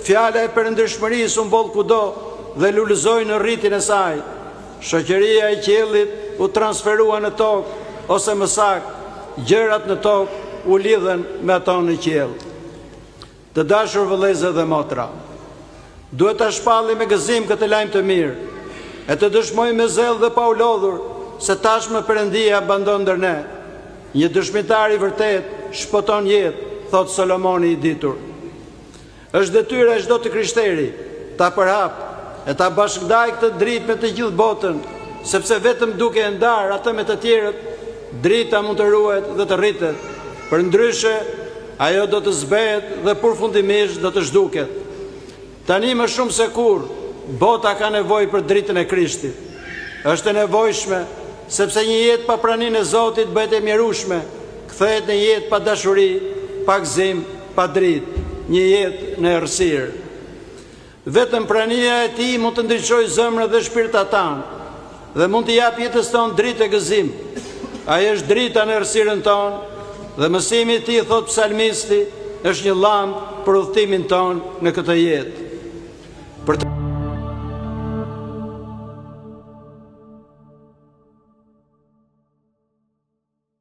fjala e perëndishmërisë u mboll kudo dhe lulëzoi në rritin e saj. Shoqëria e qiellit u transferua në tokë, ose më saktë, gjërat në tokë u lidhen me ato në qiell. Të dashur vëllezër dhe motra, duhet ta shpallim me gëzim këtë lajm të mirë, e të dëshmojmë me zell dhe pa u lodhur se tashmë Perëndia bandon ndër ne. Një dëshmitar i vërtet shpëton jetë, thot Solomoni i ditur. Është detyra e çdo të krishteri ta përhap e ta bashkëndaj këtë dritë me të gjithë botën, sepse vetëm duke e ndarë atë me të tjerët, drita mund të ruhet dhe të rritet. Përndryshe, ajo do të zbehet dhe përfundimisht do të zhduket. Tani më shumë se kur, bota ka nevojë për dritën e Krishtit. Është e nevojshme sepse një jetë pa praninë e Zotit bëhet e mjerueshme, kthehet në jetë pa dashuri, pa gëzim, pa dritë, një jetë në errësirë. Vetëm prania e Tij mund të ndriçojë zemrën dhe shpirtat tanë dhe mund të japë jetës tonë dritë e gëzim. Ai është drita në errësirën tonë dhe mësimi i Tij, thot psalmisti, është një llampë për udhëtimin tonë në këtë jetë. Për